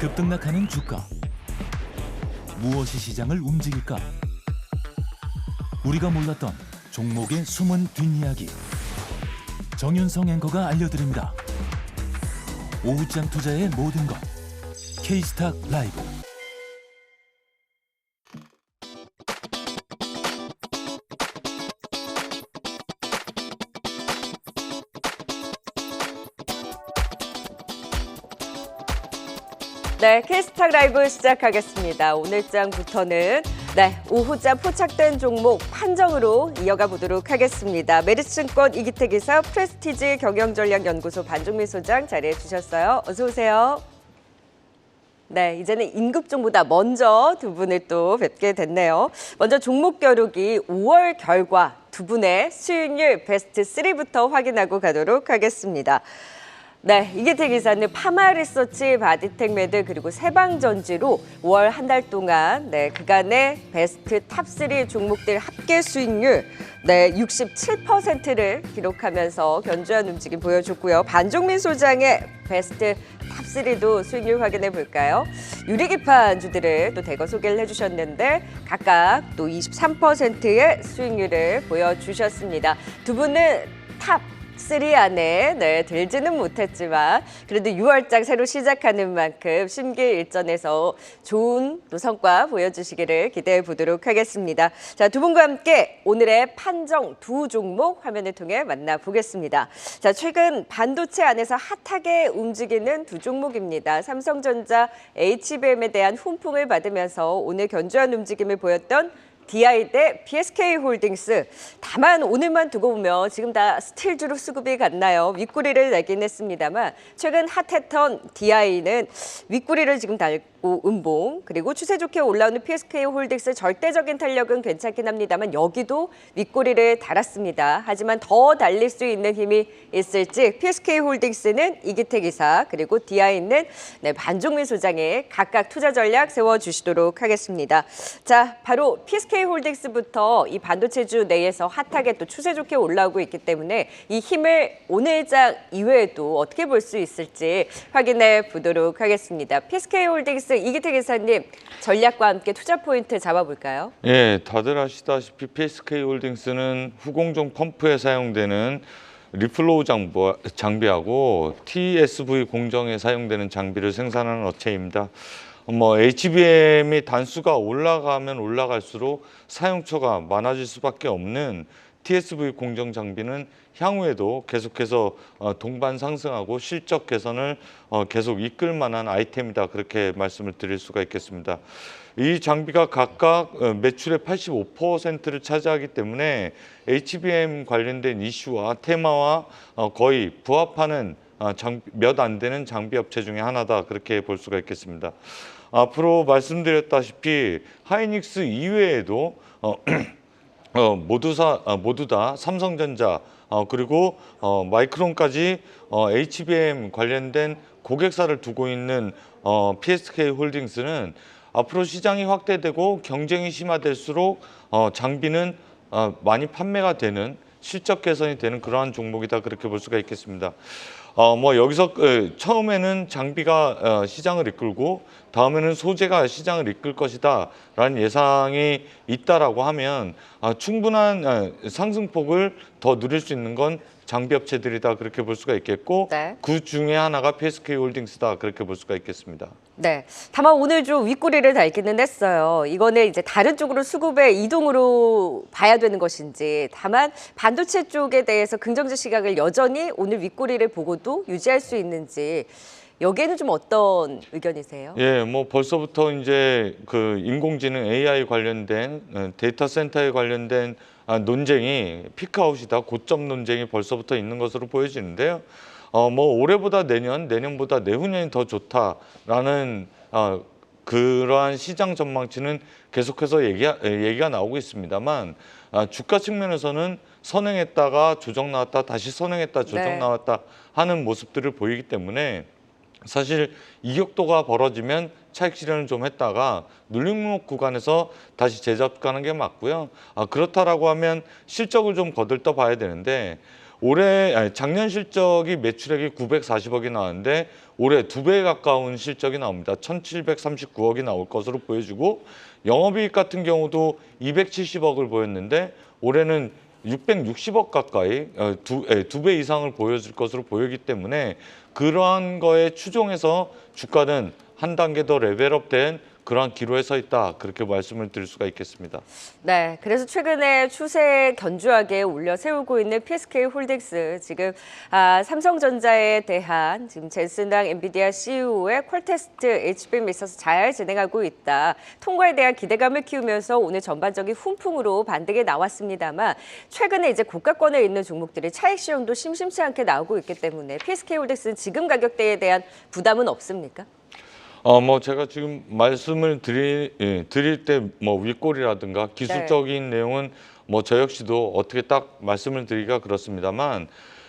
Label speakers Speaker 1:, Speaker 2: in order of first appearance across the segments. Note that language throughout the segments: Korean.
Speaker 1: 급등락하는 주가. 무엇이 시장을 움직일까? 우리가 몰랐던 종목의 숨은 뒷이야기. 정윤성 앵커가 알려드립니다. 오후장 투자의 모든 것. K스탁 라이브.
Speaker 2: 네, K스탁 라이브 시작하겠습니다. 오늘장부터는 오후장 포착된 종목 판정으로 이어가 보도록 하겠습니다. 메리츠증권 이기태 기사, 프레스티지 경영전략연구소 반종민 소장 자리해 주셨어요. 어서 오세요. 네, 이제는 임급종보다 먼저 두 분을 또 뵙게 됐네요. 먼저 종목 겨루기 5월 결과 두 분의 수익률 베스트 3부터 확인하고 가도록 하겠습니다. 네, 이기태 기사는 파마리서치, 바디텍메드 그리고 세방전지로 5월 한 달 동안 그간의 베스트 탑3 종목들 합계 수익률 67%를 기록하면서 견조한 움직임 보여줬고요. 반종민 소장의 베스트 탑3도 수익률 확인해 볼까요? 유리기판주들을 또 대거 소개를 해주셨는데 각각 또 23%의 수익률을 보여주셨습니다. 두 분은 탑 3 안에 들지는 못했지만 그래도 6월장 새로 시작하는 만큼 심기일전에서 좋은 또 성과 보여주시기를 기대해 보도록 하겠습니다. 자, 두 분과 함께 오늘의 판정 두 종목 화면을 통해 만나보겠습니다. 자, 최근 반도체 안에서 핫하게 움직이는 두 종목입니다. 삼성전자, HBM에 대한 훈풍을 받으면서 오늘 견조한 움직임을 보였던 DI 대 PSK홀딩스. 다만 오늘만 두고 보면 지금 다 스틸주로 수급이 갔나요? 윗꼬리를 내긴 했습니다만 최근 핫했던 DI는 윗꼬리를 지금 달고 음봉, 그리고 추세 좋게 올라오는 PSK홀딩스 절대적인 탄력은 괜찮긴 합니다만 여기도 윗꼬리를 달았습니다. 하지만 더 달릴 수 있는 힘이 있을지 PSK홀딩스는 이기태 기사, 그리고 DI는 반종민 소장이 각각 투자 전략 세워주시도록 하겠습니다. 자, 바로 PSK홀딩스부터 이 반도체주 내에서 핫하게 또 추세 좋게 올라오고 있기 때문에 이 힘을 오늘장 이외에도 어떻게 볼 수 있을지 확인해 보도록 하겠습니다. PSK홀딩스 이기태 기사님, 전략과 함께 투자 포인트 잡아볼까요?
Speaker 3: 예, 다들 아시다시피 PSK홀딩스는 후공정 펌프에 사용되는 리플로우 장비하고 TSV 공정에 사용되는 장비를 생산하는 업체입니다. HBM이 단수가 올라가면 올라갈수록 사용처가 많아질 수밖에 없는 TSV 공정 장비는 향후에도 계속해서 동반 상승하고 실적 개선을 계속 이끌 만한 아이템이다, 그렇게 말씀을 드릴 수가 있겠습니다. 이 장비가 각각 매출의 85%를 차지하기 때문에 HBM 관련된 이슈와 테마와 거의 부합하는 몇 안 되는 장비 업체 중에 하나다, 그렇게 볼 수가 있겠습니다. 앞으로 말씀드렸다시피 하이닉스 이외에도 모두 다 삼성전자 그리고 마이크론까지 HBM 관련된 고객사를 두고 있는 PSK홀딩스는 앞으로 시장이 확대되고 경쟁이 심화될수록 장비는 많이 판매가 되는, 실적 개선이 되는 그러한 종목이다, 그렇게 볼 수가 있겠습니다. 여기서 처음에는 장비가 시장을 이끌고 다음에는 소재가 시장을 이끌 것이다 라는 예상이 있다라고 하면 충분한 상승폭을 더 누릴 수 있는 건 장비 업체들이다, 그렇게 볼 수가 있겠고 그 중에 하나가 PSK홀딩스다, 그렇게 볼 수가 있겠습니다. 네,
Speaker 2: 다만 오늘 좀 윗꼬리를 달기는 했어요. 이거는 이제 다른 쪽으로 수급의 이동으로 봐야 되는 것인지, 다만 반도체 쪽에 대해서 긍정적 시각을 여전히 오늘 윗꼬리를 보고도 유지할 수 있는지, 여기에는 좀 어떤 의견이세요?
Speaker 3: 예, 벌써부터 이제 그 인공지능 AI 관련된 데이터 센터에 관련된 논쟁이 피크아웃이다, 고점 논쟁이 벌써부터 있는 것으로 보여지는데요. 올해보다 내년보다 내후년이 더 좋다라는 그러한 시장 전망치는 계속해서 얘기가 나오고 있습니다만 주가 측면에서는 선행했다가 조정 나왔다, 다시 선행했다, 조정 나왔다 하는 모습들을 보이기 때문에 사실 이격도가 벌어지면 차익 실현을 좀 했다가 눌림목 구간에서 다시 재잡가는 게 맞고요. 그렇다라고 하면 실적을 좀 거들떠 봐야 되는데 작년 실적이 매출액이 940억이 나왔는데 올해 2배에 가까운 실적이 나옵니다. 1,739억이 나올 것으로 보여지고 영업이익 같은 경우도 270억을 보였는데 올해는 660억 가까이 두 배 이상을 보여줄 것으로 보이기 때문에 그러한 거에 추종해서 주가는 한 단계 더 레벨업된 그러한 기로에 서 있다. 그렇게 말씀을 드릴 수가 있겠습니다.
Speaker 2: 네, 그래서 최근에 추세 견조하게 올려 세우고 있는 PSK 홀딩스 지금 삼성전자에 대한 지금 젠슨당 엔비디아 CEO의 콜 테스트 HBM에 있어서 잘 진행하고 있다. 통과에 대한 기대감을 키우면서 오늘 전반적인 훈풍으로 반등에 나왔습니다만 최근에 이제 고가권에 있는 종목들이 차익 시험도 심심치 않게 나오고 있기 때문에 PSK 홀딩스는 지금 가격대에 대한 부담은 없습니까?
Speaker 3: 제가 지금 말씀을 드릴 때 윗골이라든가 기술적인 내용은 저 역시도 어떻게 딱 말씀을 드리기가 그렇습니다만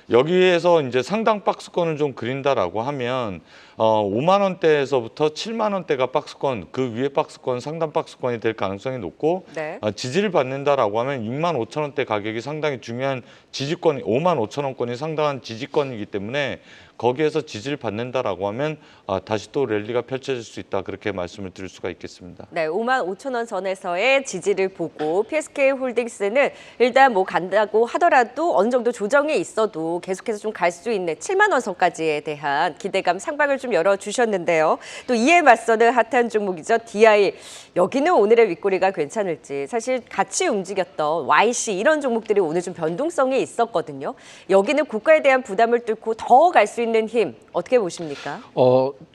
Speaker 3: 여기에서 이제 상당 박스권을 좀 그린다라고 하면 5만 원대에서부터 7만 원대가 박스권, 그 위에 박스권, 상단 박스권이 될 가능성이 높고
Speaker 2: 네.
Speaker 3: 지지를 받는다라고 하면 6만 5천 원대 가격이 상당히 중요한 지지권, 5만 5천 원권이 상당한 지지권이기 때문에 거기에서 지지를 받는다라고 하면 다시 또 랠리가 펼쳐질 수 있다 그렇게 말씀을 드릴 수가 있겠습니다.
Speaker 2: 네, 5만 5천 원 선에서의 지지를 보고 PSK 홀딩스는 일단 뭐 간다고 하더라도 어느 정도 조정이 있어도 계속해서 좀 갈 수 있는 7만 원 선까지에 대한 기대감 상방을 좀 열어주셨는데요. 또 이에 맞서는 핫한 종목이죠. DI. 여기는 오늘의 윗꼬리가 괜찮을지 사실 같이 움직였던 YC 이런 종목들이 오늘 좀 변동성이 있었거든요. 여기는 고가에 대한 부담을 뚫고 더 갈 수 있는 힘 어떻게 보십니까?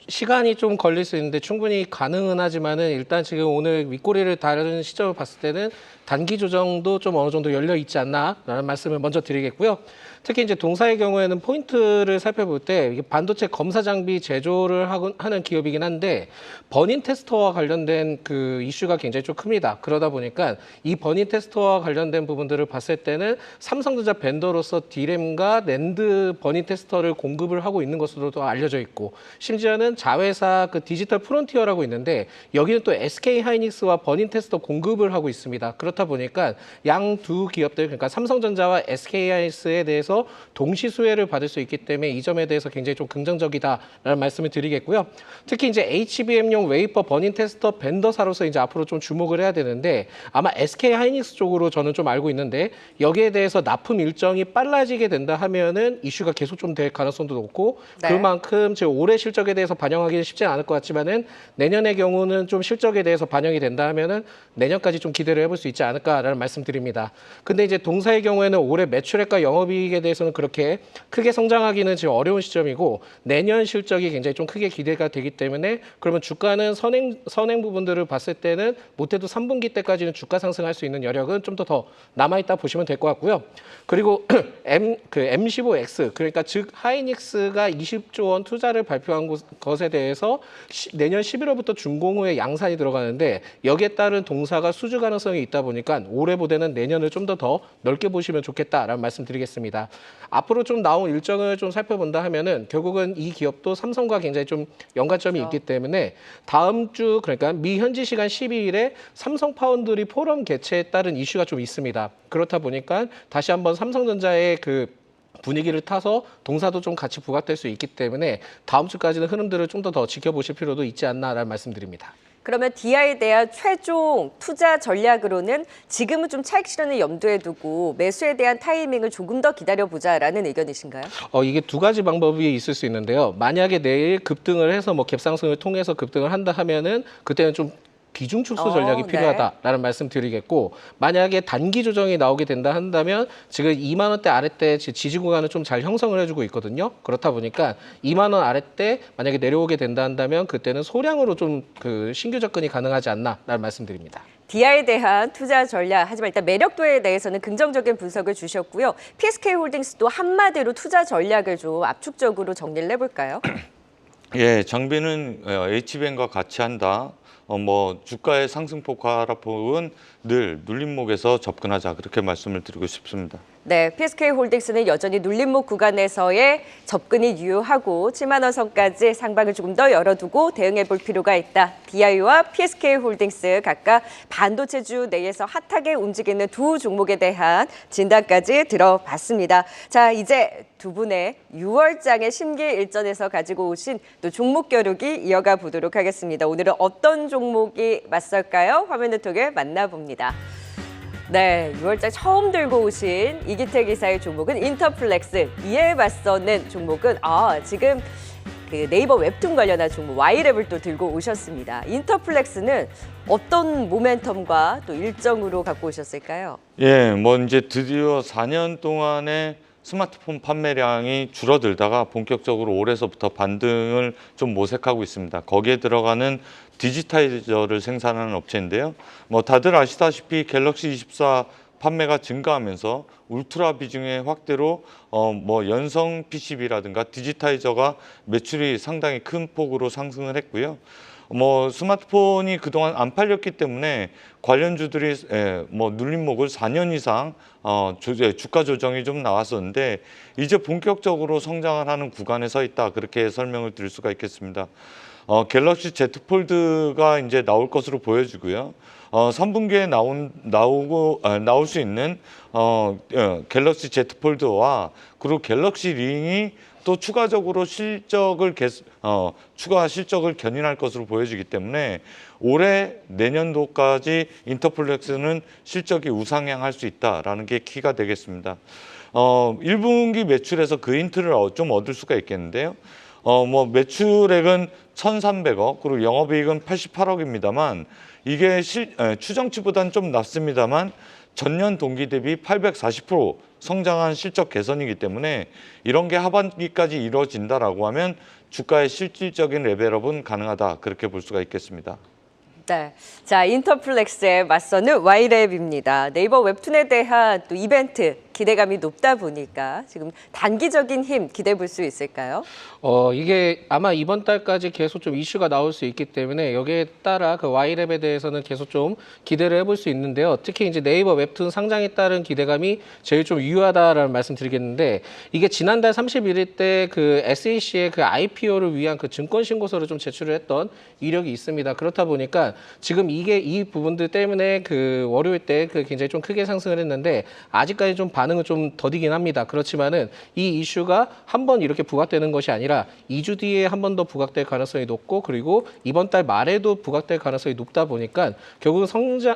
Speaker 4: 시간이 좀 걸릴 수 있는데 충분히 가능은 하지만은 일단 지금 오늘 윗꼬리를 다루는 시점을 봤을 때는 단기 조정도 좀 어느 정도 열려 있지 않나라는 말씀을 먼저 드리겠고요. 특히 이제 동사의 경우에는 포인트를 살펴볼 때 이게 반도체 검사 장비 제조를 하는 기업이긴 한데 버닝 테스터와 관련된 그 이슈가 굉장히 좀 큽니다. 그러다 보니까 이 버닝 테스터와 관련된 부분들을 봤을 때는 삼성전자 벤더로서 D램과 낸드 버닝 테스터를 공급을 하고 있는 것으로도 알려져 있고 심지어는 자회사 그 디지털 프론티어라고 있는데 여기는 또 SK 하이닉스와 버닝 테스터 공급을 하고 있습니다. 그렇다 보니까 양 두 기업들 그러니까 삼성전자와 SK 하이닉스에 대해서 동시 수혜를 받을 수 있기 때문에 이 점에 대해서 굉장히 좀 긍정적이다라는 말씀을 드리겠고요. 특히 이제 HBM용 웨이퍼 버닝 테스터 벤더사로서 이제 앞으로 좀 주목을 해야 되는데 아마 SK 하이닉스 쪽으로 저는 좀 알고 있는데 여기에 대해서 납품 일정이 빨라지게 된다 하면은 이슈가 계속 좀 될 가능성도 높고
Speaker 2: 네.
Speaker 4: 그만큼 지금 올해 실적에 대해서 반영하기는 쉽지는 않을 것 같지만은 내년의 경우는 좀 실적에 대해서 반영이 된다 하면은 내년까지 좀 기대를 해볼 수 있지 않을까라는 말씀드립니다. 근데 이제 동사의 경우에는 올해 매출액과 영업이익에 대해서는 그렇게 크게 성장하기는 지금 어려운 시점이고 내년 실적이 굉장히 좀 크게 기대가 되기 때문에 그러면 주가는 선행 부분들을 봤을 때는 못해도 3분기 때까지는 주가 상승할 수 있는 여력은 좀 더 남아있다 보시면 될 것 같고요. 그리고 M15X 그러니까 즉 하이닉스가 20조 원 투자를 발표한 것에 대해서 내년 11월부터 준공후에 양산이 들어가는데 여기에 따른 동사가 수주 가능성이 있다 보니까 올해보다는 내년을 좀 더 넓게 보시면 좋겠다라는 말씀드리겠습니다. 앞으로 좀 나온 일정을 좀 살펴본다 하면은 결국은 이 기업도 삼성과 굉장히 좀 연관점이 있기 때문에 다음 주 그러니까 미 현지 시간 12일에 삼성 파운드리 포럼 개최에 따른 이슈가 좀 있습니다. 그렇다 보니까 다시 한번 삼성전자의 그 분위기를 타서 동사도 좀 같이 부각될 수 있기 때문에 다음 주까지는 흐름들을 좀 더 지켜보실 필요도 있지 않나라는 말씀드립니다.
Speaker 2: 그러면 DI에 대한 최종 투자 전략으로는 지금은 좀 차익 실현을 염두에 두고 매수에 대한 타이밍을 조금 더 기다려보자라는 의견이신가요?
Speaker 4: 이게 두 가지 방법이 있을 수 있는데요. 만약에 내일 급등을 해서 뭐 갭상승을 통해서 급등을 한다 하면은 그때는 좀 비중 축소 전략이
Speaker 2: 네.
Speaker 4: 필요하다라는 말씀 드리겠고 만약에 단기 조정이 나오게 된다 한다면 지금 2만 원대 아래때 지지 구간을 좀 잘 형성을 해주고 있거든요. 그렇다 보니까 2만 원 아래때 만약에 내려오게 된다 한다면 그때는 소량으로 좀 그 신규 접근이 가능하지 않나라는 말씀드립니다.
Speaker 2: DI에 대한 투자 전략, 하지만 일단 매력도에 대해서는 긍정적인 분석을 주셨고요. PSK 홀딩스도 한마디로 투자 전략을 좀 압축적으로 정리를 해볼까요?
Speaker 3: 예, 장비는 HBM과 같이 한다. 주가의 상승폭 하락폭은 늘 눌림목에서 접근하자 그렇게 말씀을 드리고 싶습니다.
Speaker 2: 네, PSK 홀딩스는 여전히 눌림목 구간에서의 접근이 유효하고 7만 원 선까지 상방을 조금 더 열어두고 대응해 볼 필요가 있다. BI와 PSK 홀딩스 각각 반도체주 내에서 핫하게 움직이는 두 종목에 대한 진단까지 들어봤습니다. 자, 이제 두 분의 6월장의 심기일전에서 가지고 오신 또 종목 겨루기 이어가 보도록 하겠습니다. 오늘은 어떤 종목이 맞설까요? 화면을 통해 만나봅니다. 네, 6월달 처음 들고 오신 이기택 이사의 종목은 인터플렉스. 이에 맞서는 종목은 지금 그 네이버 웹툰 관련한 종목 Y랩을 또 들고 오셨습니다. 인터플렉스는 어떤 모멘텀과 또 일정으로 갖고 오셨을까요?
Speaker 3: 예, 뭐 이제 드디어 4년 동안의 스마트폰 판매량이 줄어들다가 본격적으로 올해서부터 반등을 좀 모색하고 있습니다. 거기에 들어가는 디지타이저를 생산하는 업체인데요. 뭐 다들 아시다시피 갤럭시 24 판매가 증가하면서 울트라 비중의 확대로 뭐 연성 PCB라든가 디지타이저가 매출이 상당히 큰 폭으로 상승을 했고요. 뭐 스마트폰이 그동안 안 팔렸기 때문에 관련주들이 뭐 눌림목을 4년 이상 주가 조정이 좀 나왔었는데 이제 본격적으로 성장을 하는 구간에 서 있다, 그렇게 설명을 드릴 수가 있겠습니다. 갤럭시 Z 폴드가 이제 나올 것으로 보여지고요. 3분기에 나올 수 있는 갤럭시 Z 폴드와 그리고 갤럭시 링이 또 추가적으로 추가 실적을 견인할 것으로 보여지기 때문에 올해 내년도까지 인터플렉스는 실적이 우상향할 수 있다라는 게 키가 되겠습니다. 1분기 매출에서 그 힌트를 좀 얻을 수가 있겠는데요. 뭐 매출액은 1,300억, 그리고 영업이익은 88억입니다만 이게 추정치보다는 좀 낮습니다만 전년 동기 대비 840% 성장한 실적 개선이기 때문에 이런 게 하반기까지 이루어진다라고 하면 주가의 실질적인 레벨업은 가능하다, 그렇게 볼 수가 있겠습니다.
Speaker 2: 네, 자 인터플렉스에 맞서는 Y랩입니다. 네이버 웹툰에 대한 또 이벤트 기대감이 높다 보니까 지금 단기적인 힘 기대해 볼 수 있을까요?
Speaker 4: 이게 아마 이번 달까지 계속 좀 이슈가 나올 수 있기 때문에 여기에 따라 그 Y랩에 대해서는 계속 좀 기대를 해볼 수 있는데요. 특히 이제 네이버 웹툰 상장에 따른 기대감이 제일 좀 유효하다라는 말씀드리겠는데, 이게 지난달 31일 때 그 SEC의 그 IPO를 위한 그 증권 신고서를 좀 제출을 했던 이력이 있습니다. 그렇다 보니까 지금 이 부분들 때문에 그 월요일 때 그 굉장히 좀 크게 상승을 했는데 아직까지 좀 반응은 좀 더디긴 합니다. 그렇지만은 이 이슈가 한 번 이렇게 부각되는 것이 아니라 2주 뒤에 한 번 더 부각될 가능성이 높고, 그리고 이번 달 말에도 부각될 가능성이 높다 보니까 결국은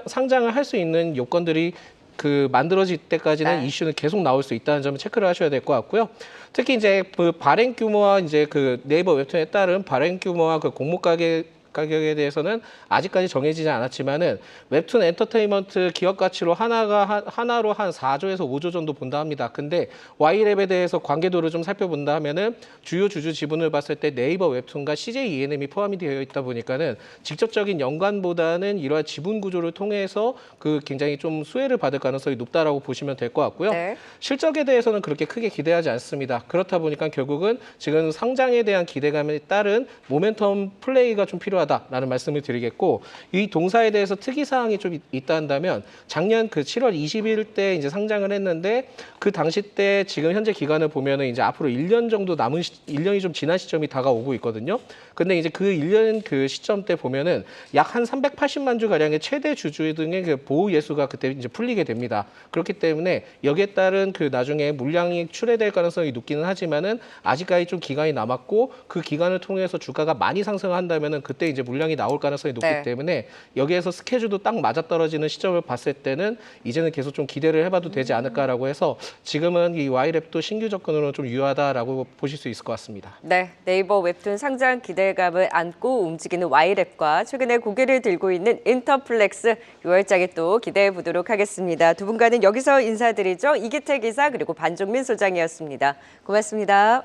Speaker 4: 상장을 할 수 있는 요건들이 그 만들어질 때까지는 이슈는 계속 나올 수 있다는 점을 체크를 하셔야 될 것 같고요. 특히 이제 그 발행 규모와 이제 그 네이버 웹툰에 따른 발행 규모와 그 공모 가격에 대해서는 아직까지 정해지지 않았지만은 웹툰 엔터테인먼트 기업 가치로 하나로 한 4조에서 5조 정도 본다 합니다. 근데 Y랩에 대해서 관계도를 좀 살펴본다 하면은 주요 주주 지분을 봤을 때 네이버 웹툰과 CJ ENM이 포함이 되어 있다 보니까는 직접적인 연관보다는 이러한 지분 구조를 통해서 그 굉장히 좀 수혜를 받을 가능성이 높다라고 보시면 될 것 같고요.
Speaker 2: 네.
Speaker 4: 실적에 대해서는 그렇게 크게 기대하지 않습니다. 그렇다 보니까 결국은 지금 상장에 대한 기대감에 따른 모멘텀 플레이가 좀 필요하다라는 말씀을 드리겠고, 이 동사에 대해서 특이사항이 좀 있다 한다면 작년 그 7월 20일 때 이제 상장을 했는데 그 당시 때 지금 현재 기간을 보면은 이제 앞으로 1년 정도 1년이 좀 지난 시점이 다가오고 있거든요. 근데 이제 그 1년 그 시점 때 보면은 약 한 380만 주 가량의 최대 주주 등의 그 보호 예수가 그때 이제 풀리게 됩니다. 그렇기 때문에 여기에 따른 그 나중에 물량이 출회될 가능성이 높기는 하지만은 아직까지 좀 기간이 남았고, 그 기간을 통해서 주가가 많이 상승한다면은 그때 이제 물량이 나올 가능성이 높기 때문에 여기에서 스케줄도 딱 맞아떨어지는 시점을 봤을 때는 이제는 계속 좀 기대를 해봐도 되지 않을까라고 해서 지금은 이 Y랩도 신규 접근으로 좀 유효하다라고 보실 수 있을 것 같습니다.
Speaker 2: 네, 네이버 웹툰 상장 기대감을 안고 움직이는 Y랩과 최근에 고개를 들고 있는 인터플렉스 6월장에 또 기대해 보도록 하겠습니다. 두 분과는 여기서 인사드리죠. 이기택 이사 그리고 반종민 소장이었습니다. 고맙습니다.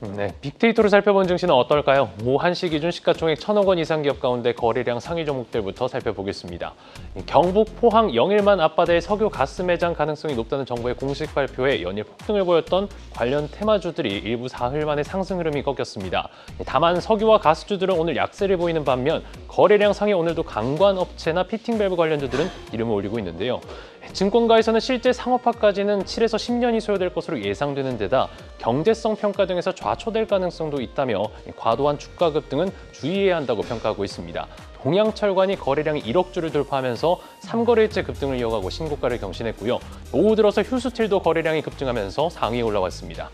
Speaker 5: 네, 빅데이터로 살펴본 증시는 어떨까요? 오후 1시 기준 시가총액 1,000억 원 이상 기업 가운데 거래량 상위 종목들부터 살펴보겠습니다. 경북, 포항, 영일만 앞바다의 석유 가스 매장 가능성이 높다는 정부의 공식 발표에 연일 폭등을 보였던 관련 테마주들이 일부 사흘 만에 상승 흐름이 꺾였습니다. 다만 석유와 가스주들은 오늘 약세를 보이는 반면 거래량 상위 오늘도 관광업체나 피팅밸브 관련주들은 이름을 올리고 있는데요. 증권가에서는 실제 상업화까지는 7에서 10년이 소요될 것으로 예상되는 데다 경제성 평가 등에서 좌초될 가능성도 있다며 과도한 주가 급등은 주의해야 한다고 평가하고 있습니다. 동양철관이 거래량이 1억 주를 돌파하면서 3거래일째 급등을 이어가고 신고가를 경신했고요. 오후 들어서 휴스틸도 거래량이 급증하면서 상위에 올라왔습니다.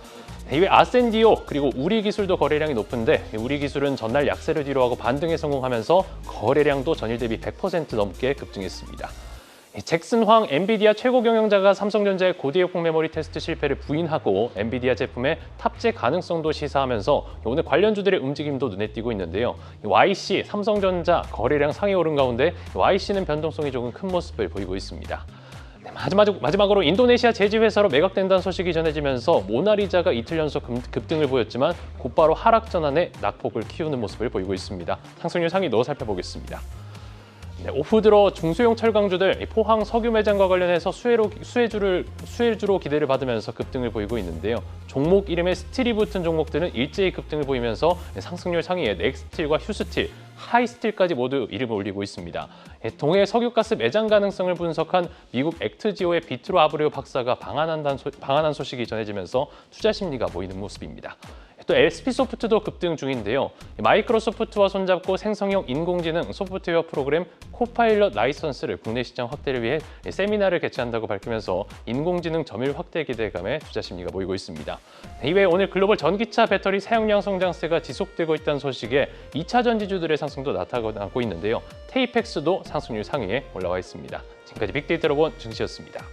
Speaker 5: 이외 아센디오 그리고 우리기술도 거래량이 높은데 우리기술은 전날 약세를 뒤로하고 반등에 성공하면서 거래량도 전일 대비 100% 넘게 급증했습니다. 잭슨 황 엔비디아 최고 경영자가 삼성전자의 고대역폭 메모리 테스트 실패를 부인하고 엔비디아 제품의 탑재 가능성도 시사하면서 오늘 관련주들의 움직임도 눈에 띄고 있는데요. YC, 삼성전자 거래량 상위 오른 가운데 YC는 변동성이 조금 큰 모습을 보이고 있습니다. 마지막으로 인도네시아 제지회사로 매각된다는 소식이 전해지면서 모나리자가 이틀 연속 급등을 보였지만 곧바로 하락 전환에 낙폭을 키우는 모습을 보이고 있습니다. 상승률 상위도 살펴보겠습니다. 네, 오후 들어 중소형 철강주들 포항 석유 매장과 관련해서 수혜주로 기대를 받으면서 급등을 보이고 있는데요. 종목 이름에 스틸이 붙은 종목들은 일제히 급등을 보이면서 상승률 상위에 넥스틸과 휴스틸, 하이스틸까지 모두 이름을 올리고 있습니다. 동해 석유가스 매장 가능성을 분석한 미국 액트지오의 비트로 아브레오 박사가 방한한 소식이 전해지면서 투자 심리가 보이는 모습입니다. 또 SP소프트도 급등 중인데요. 마이크로소프트와 손잡고 생성형 인공지능 소프트웨어 프로그램 코파일럿 라이선스를 국내 시장 확대를 위해 세미나를 개최한다고 밝히면서 인공지능 점유율 확대 기대감에 투자 심리가 보이고 있습니다. 이외에 오늘 글로벌 전기차 배터리 사용량 성장세가 지속되고 있다는 소식에 2차 전지주들의 상승도 나타나고 있는데요. 테이펙스도 상승률 상위에 올라와 있습니다. 지금까지 빅데이터로 본 증시였습니다.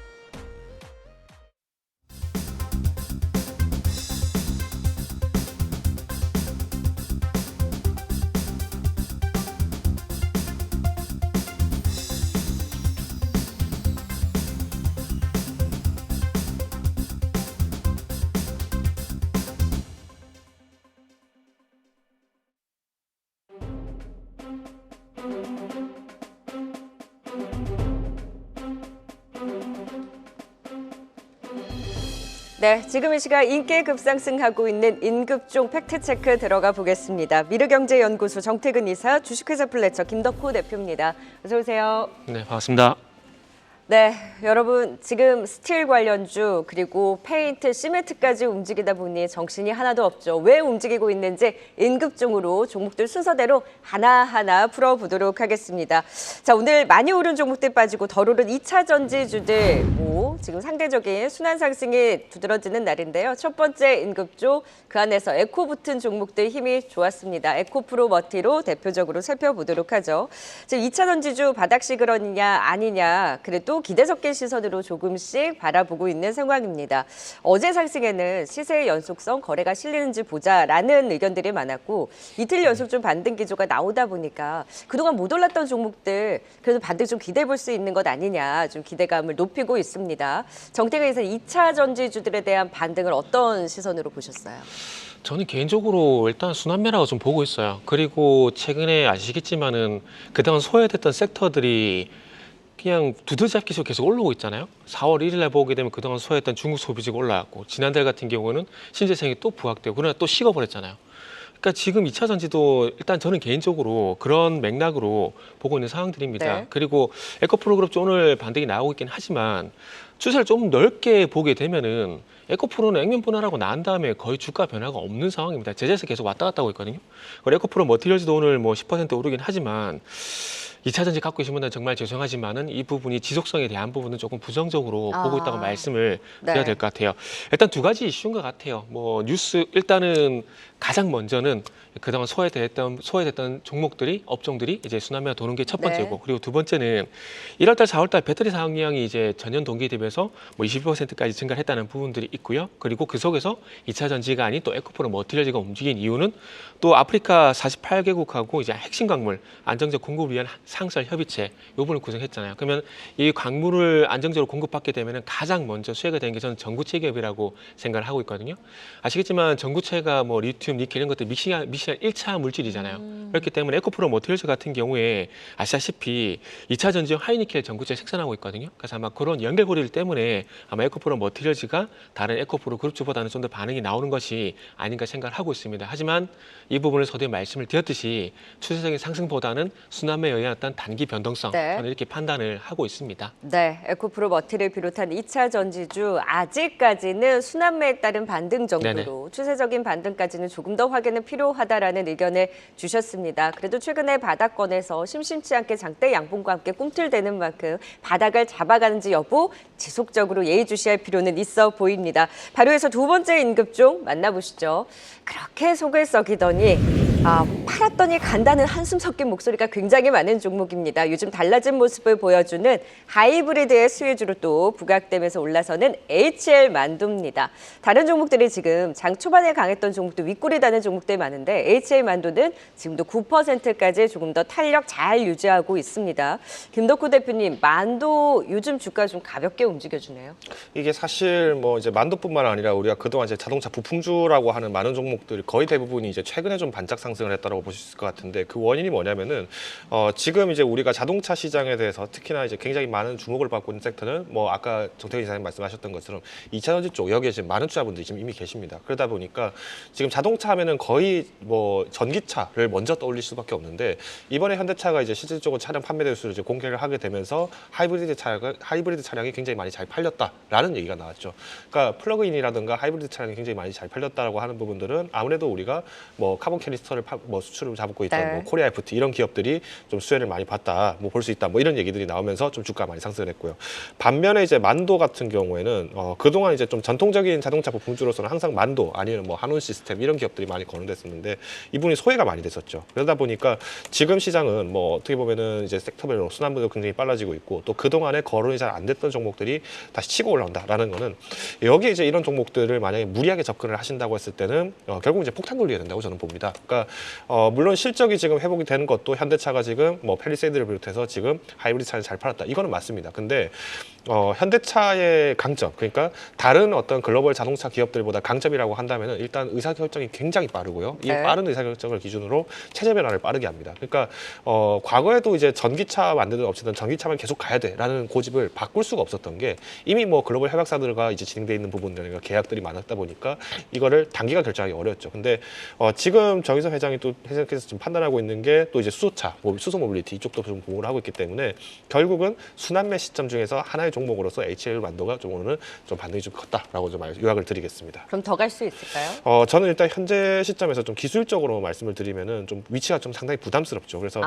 Speaker 2: 네, 지금 이 시각 인기 급상승하고 있는 인급종 팩트체크 들어가 보겠습니다. 미르경제연구소 정태근 이사, 주식회사 플래처 김덕호 대표입니다. 어서 오세요.
Speaker 6: 네, 반갑습니다.
Speaker 2: 네, 여러분 지금 스틸 관련주 그리고 페인트, 시멘트까지 움직이다 보니 정신이 하나도 없죠. 왜 움직이고 있는지 인급종으로 종목들 순서대로 하나하나 풀어보도록 하겠습니다. 자, 오늘 많이 오른 종목들 빠지고 덜 오른 2차 전지주들 지금 상대적인 순환 상승이 두드러지는 날인데요. 첫 번째 인급종, 그 안에서 에코 붙은 종목들 힘이 좋았습니다. 에코프로 머티로 대표적으로 살펴보도록 하죠. 지금 2차 전지주 바닥 시그러니냐 아니냐 그래도 기대 섞인 시선으로 조금씩 바라보고 있는 상황입니다. 어제 상승에는 시세의 연속성, 거래가 실리는지 보자라는 의견들이 많았고 이틀 연속 좀 반등 기조가 나오다 보니까 그동안 못 올랐던 종목들 그래도 반등 좀 기대해 볼 수 있는 것 아니냐 좀 기대감을 높이고 있습니다. 정태근 이사 2차 전지주들에 대한 반등을 어떤 시선으로 보셨어요?
Speaker 6: 저는 개인적으로 일단 순환매라고 좀 보고 있어요. 그리고 최근에 아시겠지만은 그동안 소외됐던 섹터들이 그냥 두들잡기식으로 계속 올라오고 있잖아요. 4월 1일 날 보게 되면 그동안 소외했던 중국 소비지가 올라왔고 지난달 같은 경우는 신재생이 또 부각되고 그러나 또 식어버렸잖아요. 그러니까 지금 2차 전지도 일단 저는 개인적으로 그런 맥락으로 보고 있는 상황들입니다.
Speaker 2: 네.
Speaker 6: 그리고 에코프로그룹 오늘 반등이 나오고 있긴 하지만 추세를 좀 넓게 보게 되면은 에코프로는 액면 분할하고 난 다음에 거의 주가 변화가 없는 상황입니다. 제재에서 계속 왔다 갔다 하고 있거든요. 그리고 에코프로 머티리얼즈도 오늘 뭐 10% 오르긴 하지만 2차 전지 갖고 계신 분들은 정말 죄송하지만은 이 부분이 지속성에 대한 부분은 조금 부정적으로 보고 있다고 말씀을 드려야 될 것 같아요. 일단 두 가지 이슈인 것 같아요. 뭐 뉴스 일단은 가장 먼저는 그동안 소외됐던 종목들이 업종들이 이제 순환매가 도는 게 첫 번째고 그리고 두 번째는 1월달, 4월달 배터리 사용량이 이제 전년 동기 대비해서 뭐 22%까지 증가를 했다는 부분들이 있고요. 그리고 그 속에서 2차 전지가 아닌 또 에코프로 머티리얼즈가 움직인 이유는 또 아프리카 48개국하고 이제 핵심 광물 안정적 공급을 위한 상설, 협의체 이 부분을 구성했잖아요. 그러면 이 광물을 안정적으로 공급받게 되면 가장 먼저 수혜가 되는 게 저는 전구체 기업이라고 생각을 하고 있거든요. 아시겠지만 전구체가 뭐 리튬, 니켈 이런 것들 미시한 1차 물질이잖아요. 그렇기 때문에 에코프로 머티리얼즈 같은 경우에 아시다시피 2차 전지용 하이니켈 전구체 생산하고 있거든요. 그래서 아마 그런 연결고리들 때문에 아마 에코프로 머티리얼즈가 다른 에코프로 그룹주보다는 좀 더 반응이 나오는 것이 아닌가 생각을 하고 있습니다. 하지만 이 부분을 서두에 말씀을 드렸듯이 추세적인 상승보다는 순환매에 의한 어떤 단기 변동성
Speaker 2: 네.
Speaker 6: 저는 이렇게 판단을 하고 있습니다.
Speaker 2: 네, 에코프로 머티를 비롯한 2차 전지주 아직까지는 순환매에 따른 반등 정도로
Speaker 6: 네네.
Speaker 2: 추세적인 반등까지는 조금 더 확인은 필요하다라는 의견을 주셨습니다. 그래도 최근에 바닥권에서 심심치 않게 장대 양봉과 함께 꿈틀대는 만큼 바닥을 잡아가는지 여부 지속적으로 예의주시할 필요는 있어 보입니다. 바로에서 두 번째 임급종 만나보시죠. 그렇게 속을 썩이더니 팔았더니 간다는 한숨 섞인 목소리가 굉장히 많은 종목입니다. 요즘 달라진 모습을 보여주는 하이브리드의 수혜주로 또 부각되면서 올라서는 HL 만두입니다. 다른 종목들이 지금 장 초반에 강했던 종목도 윗골이 다는 종목들 많은데 HL 만두는 지금도 9%까지 조금 더 탄력 잘 유지하고 있습니다. 김덕호 대표님, 만두 요즘 주가 좀 가볍게 움직여주네요.
Speaker 7: 이게 사실 뭐 이제 만두뿐만 아니라 우리가 그동안 이제 자동차 부품주라고 하는 많은 종목들이 거의 대부분이 이제 최근에 좀 반짝 상승을 했다라고 보실 수 있을 것 같은데 그 원인이 뭐냐면은 지금 이제 우리가 자동차 시장에 대해서 특히나 이제 굉장히 많은 주목을 받고 있는 섹터는 뭐 아까 정태균 이사님 말씀하셨던 것처럼 2차 전지 쪽 여기에 지금 많은 투자분들이 지금 이미 계십니다. 그러다 보니까 지금 자동차 하면은 거의 뭐 전기차를 먼저 떠올릴 수밖에 없는데 이번에 현대차가 이제 실질적으로 차량 판매 대수를 이제 공개를 하게 되면서 하이브리드 차량이 굉장히 많이 잘 팔렸다라는 얘기가 나왔죠. 그러니까 플러그인이라든가 하이브리드 차량이 굉장히 많이 잘 팔렸다라고 하는 부분들은 아무래도 우리가 뭐 카본 캐니스터를 뭐 수출을 잡고 있던
Speaker 2: 네.
Speaker 7: 뭐 코리아 FT 이런 기업들이 좀 수혜를 많이 봤다, 뭐 볼 수 있다, 뭐 이런 얘기들이 나오면서 좀 주가가 많이 상승을 했고요. 반면에 이제 만도 같은 경우에는 그동안 이제 좀 전통적인 자동차 부품주로서는 항상 만도 아니면 뭐 한온 시스템 이런 기업들이 많이 거론됐었는데 이분이 소외가 많이 됐었죠. 그러다 보니까 지금 시장은 뭐 어떻게 보면은 이제 섹터별로 순환도도 굉장히 빨라지고 있고 또 그동안에 거론이 잘 안 됐던 종목들이 다시 치고 올라온다라는 거는 여기에 이제 이런 종목들을 만약에 무리하게 접근을 하신다고 했을 때는 결국 이제 폭탄 돌려야 된다고 저는 봅니다. 그러니까 물론 실적이 지금 회복이 되는 것도 현대차가 지금 뭐 펠리세이드를 비롯해서 지금 하이브리드 차를 잘 팔았다. 이거는 맞습니다. 근데 현대차의 강점, 그러니까 다른 어떤 글로벌 자동차 기업들보다 강점이라고 한다면은 일단 의사결정이 굉장히 빠르고요. 이
Speaker 2: 네.
Speaker 7: 빠른 의사결정을 기준으로 체제 변화를 빠르게 합니다. 그러니까 과거에도 이제 전기차 만드는 업체들은 전기차만 계속 가야 돼라는 고집을 바꿀 수가 없었던 게 이미 뭐 글로벌 협약사들과 이제 진행돼 있는 부분들과 계약들이 많았다 보니까 이거를 단기간 결정하기 어려웠죠. 근데 지금 정의선 회장이 또 회장께서 지금 판단하고 있는 게 또 이제 수소차, 수소 모빌리티 이쪽도 좀 보호를 하고 있기 때문에 결국은 순환매 시점 중에서 하나의 종목으로서 HL 만도가 좀 오늘은 좀 반등이 좀 컸다라고 좀 요약을 드리겠습니다.
Speaker 2: 그럼 더 갈 수 있을까요?
Speaker 7: 저는 일단 현재 시점에서 좀 기술적으로 말씀을 드리면은 좀 위치가 좀 상당히 부담스럽죠. 그래서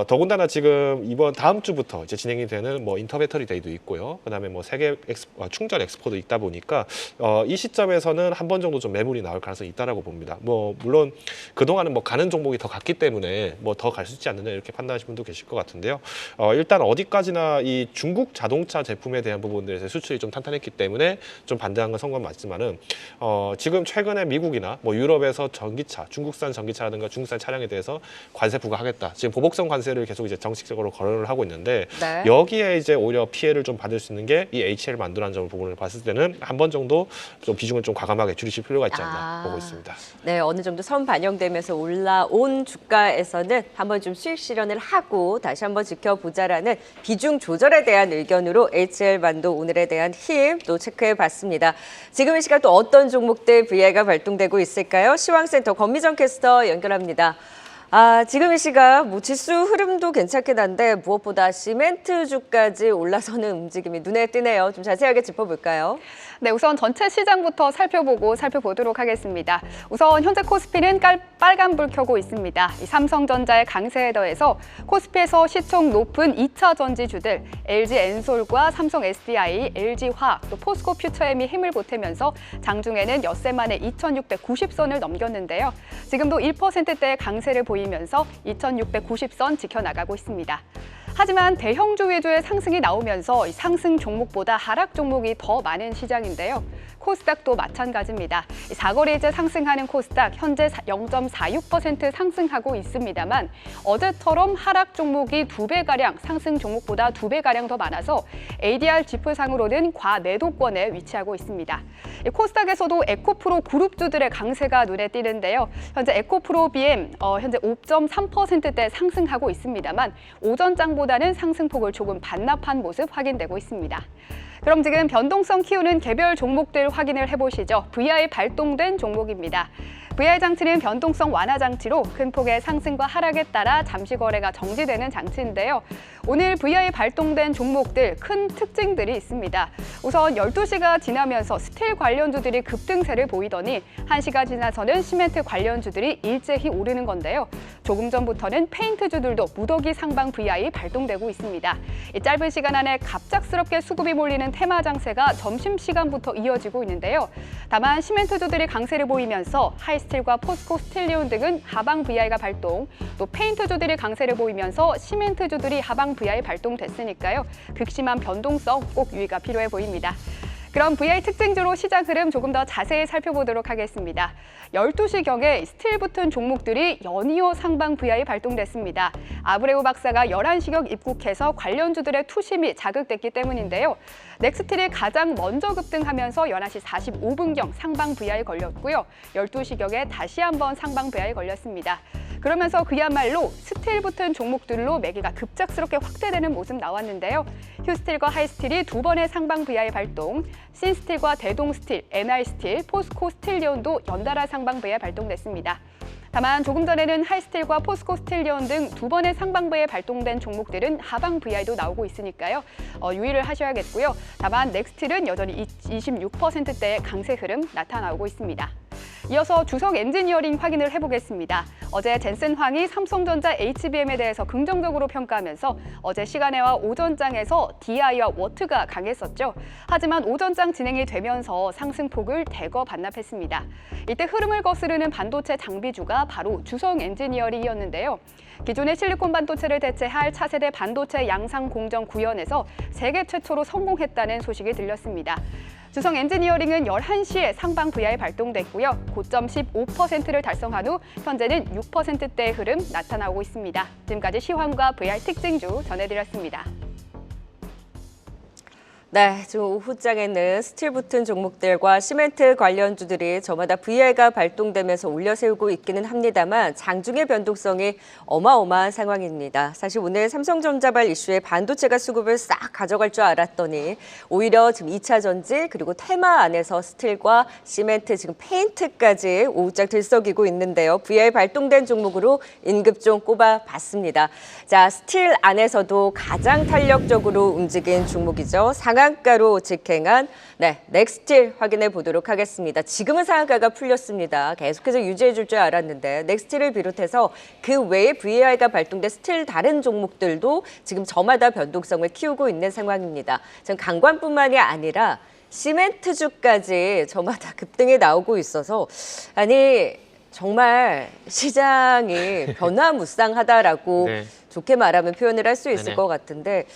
Speaker 7: 더군다나 지금 이번 다음 주부터 이제 진행이 되는 뭐 인터배터리 데이도 있고요. 그다음에 뭐 세계 충전 엑스포도 있다 보니까 이 시점에서는 한 번 정도 좀 매물이 나올 가능성이 있다라고 봅니다. 뭐 물론 그동안은 뭐 가는 종목이 더 갔기 때문에 뭐 더 갈 수 있지 않느냐 이렇게 판단하시는 분도 계실 것 같은데요. 일단 어디까지나 이 중국 자동차 제품에 대한 부분들에서 수출이 좀 탄탄했기 때문에 좀 반대한 건 성공 맞지만은 지금 최근에 미국이나 뭐 유럽에서 전기차, 중국산 전기차라든가 중국산 차량에 대해서 관세 부과하겠다. 지금 보복성 관세를 계속 이제 정식적으로 거론을 하고 있는데
Speaker 2: 네.
Speaker 7: 여기에 이제 오히려 피해를 좀 받을 수 있는 게 이 HL 만두라는 점을 부분을 봤을 때는 한 번 정도 좀 비중을 좀 과감하게 줄이실 필요가 있지 않나 보고 있습니다.
Speaker 2: 네, 어느 정도 선 반영되면서 올라온 주가에서는 한번 좀 수익 실현을 하고 다시 한번 지켜보자라는 비중 조절에 대한 의견으로 HL 만두 오늘에 대한 힘 또 체크해 봤습니다. 지금 이 시간 또 어떤 종목들 VI가 발동되고 있을까요? 시황센터 권미정 캐스터 연결합니다. 지금 이 시각 뭐 지수 흐름도 괜찮긴 한데 무엇보다 시멘트주까지 올라서는 움직임이 눈에 띄네요. 좀 자세하게 짚어볼까요?
Speaker 8: 네, 우선 전체 시장부터 살펴보도록 하겠습니다. 우선 현재 코스피는 빨간불 켜고 있습니다. 이 삼성전자의 강세에 더해서 코스피에서 시총 높은 2차 전지주들 LG엔솔과 삼성 SDI, LG화학, 또 포스코 퓨처엠이 힘을 보태면서 장중에는 엿새 만에 2690선을 넘겼는데요. 지금도 1%대의 강세를 보이면서 2690선 지켜나가고 있습니다. 하지만 대형주 위주의 상승이 나오면서 이 상승 종목보다 하락 종목이 더 많은 시장인데요. 코스닥도 마찬가지입니다. 사거리제 상승하는 코스닥 현재 0.46% 상승하고 있습니다만 어제처럼 하락 종목이 2배가량, 상승 종목보다 2배가량 더 많아서 ADR 지표상으로는 과매도권에 위치하고 있습니다. 코스닥에서도 에코프로 그룹주들의 강세가 눈에 띄는데요. 현재 에코프로 BM 현재 5.3%대 상승하고 있습니다만 오전장보다는 상승폭을 조금 반납한 모습 확인되고 있습니다. 그럼 지금 변동성 키우는 개별 종목들 확인을 해보시죠. VI 발동된 종목입니다. VI 장치는 변동성 완화 장치로 큰 폭의 상승과 하락에 따라 잠시 거래가 정지되는 장치인데요. 오늘 VI 발동된 종목들 큰 특징들이 있습니다. 우선 12시가 지나면서 스틸 관련주들이 급등세를 보이더니 1시가 지나서는 시멘트 관련주들이 일제히 오르는 건데요. 조금 전부터는 페인트주들도 무더기 상방 VI 발동되고 있습니다. 이 짧은 시간 안에 갑작스럽게 수급이 몰리는 테마 장세가 점심시간부터 이어지고 있는데요. 다만 시멘트주들이 강세를 보이면서 하이스틸과 포스코 스틸리온 등은 하방 VI가 발동, 또 페인트주들이 강세를 보이면서 시멘트주들이 하방 VI 발동됐으니까요. 극심한 변동성 꼭 유의가 필요해 보입니다. 그럼 VI 특징주로 시장 흐름 조금 더 자세히 살펴보도록 하겠습니다. 12시경에 스틸 붙은 종목들이 연이어 상방 VI 발동됐습니다. 아브레우 박사가 11시경 입국해서 관련주들의 투심이 자극됐기 때문인데요. 넥스틸이 가장 먼저 급등하면서 11시 45분경 상방 VI 걸렸고요. 12시경에 다시 한번 상방 VI 걸렸습니다. 그러면서 그야말로 스틸 붙은 종목들로 매기가 급작스럽게 확대되는 모습 나왔는데요. 휴스틸과 하이스틸이 두 번의 상방 VI 발동, 신스틸과 대동스틸, NI스틸, 포스코 스틸리온도 연달아 상방 VI 발동됐습니다. 다만 조금 전에는 하이스틸과 포스코 스틸리온 등 두 번의 상방 VI 발동된 종목들은 하방 VI도 나오고 있으니까요. 유의를 하셔야겠고요. 다만 넥스틸은 여전히 26%대의 강세 흐름 나타나고 있습니다. 이어서 주성 엔지니어링 확인을 해보겠습니다. 어제 젠슨 황이 삼성전자 HBM에 대해서 긍정적으로 평가하면서 어제 시간외와 오전장에서 DI와 워트가 강했었죠. 하지만 오전장 진행이 되면서 상승폭을 대거 반납했습니다. 이때 흐름을 거스르는 반도체 장비주가 바로 주성 엔지니어링이었는데요. 기존의 실리콘 반도체를 대체할 차세대 반도체 양상 공정 구현에서 세계 최초로 성공했다는 소식이 들렸습니다. 주성 엔지니어링은 11시에 상방 VI 발동됐고요. 고점 15%를 달성한 후 현재는 6%대의 흐름 나타나고 있습니다. 지금까지 시황과 VI 특징주 전해드렸습니다.
Speaker 2: 네, 지금 오후장에는 스틸 붙은 종목들과 시멘트 관련주들이 저마다 VI가 발동되면서 올려세우고 있기는 합니다만 장중의 변동성이 어마어마한 상황입니다. 사실 오늘 삼성전자발 이슈에 반도체가 수급을 싹 가져갈 줄 알았더니 오히려 지금 2차 전지 그리고 테마 안에서 스틸과 시멘트 지금 페인트까지 오후장 들썩이고 있는데요. VI 발동된 종목으로 인급종 꼽아봤습니다. 자, 스틸 안에서도 가장 탄력적으로 움직인 종목이죠. 상한가로 직행한 넥스틸 확인해 보도록 하겠습니다. 지금은 상한가가 풀렸습니다. 계속해서 유지해 줄 줄 알았는데 넥스틸을 비롯해서 그 외에 VI가 발동된 스틸 다른 종목들도 지금 저마다 변동성을 키우고 있는 상황입니다. 지금 강관뿐만이 아니라 시멘트주까지 저마다 급등이 나오고 있어서 정말 시장이 변화무쌍하다라고
Speaker 6: 네.
Speaker 2: 좋게 말하면 표현을 할 수 있을
Speaker 6: 네네.
Speaker 2: 것 같은데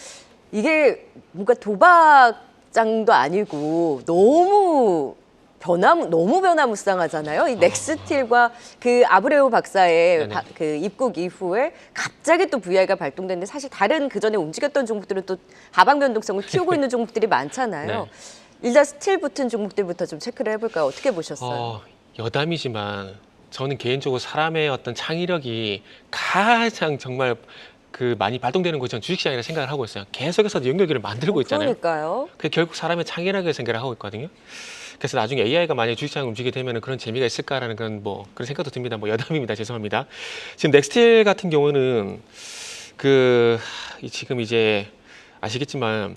Speaker 2: 이게 뭔가 도박장도 아니고 너무 변화무쌍하잖아요. 이 넥스틸과 그 아브레우 박사의
Speaker 6: 네네.
Speaker 2: 그 입국 이후에 갑자기 또 VI가 발동됐는데 사실 다른 그 전에 움직였던 종목들은 또 하방 변동성을 키우고 있는 종목들이 많잖아요.
Speaker 6: 네.
Speaker 2: 일단 스틸 붙은 종목들부터 좀 체크를 해볼까요? 어떻게 보셨어요?
Speaker 6: 여담이지만 저는 개인적으로 사람의 어떤 창의력이 가장 정말 많이 발동되는 곳이 저는 주식시장이라고 생각을 하고 있어요. 계속해서 연결고리를 만들고 있잖아요.
Speaker 2: 그러니까요.
Speaker 6: 그게 결국 사람의 창의력이라고 생각을 하고 있거든요. 그래서 나중에 AI가 만약에 주식시장을 움직이게 되면 그런 재미가 있을까라는 그런 생각도 듭니다. 여담입니다. 죄송합니다. 지금 넥스틸 같은 경우는 지금 이제 아시겠지만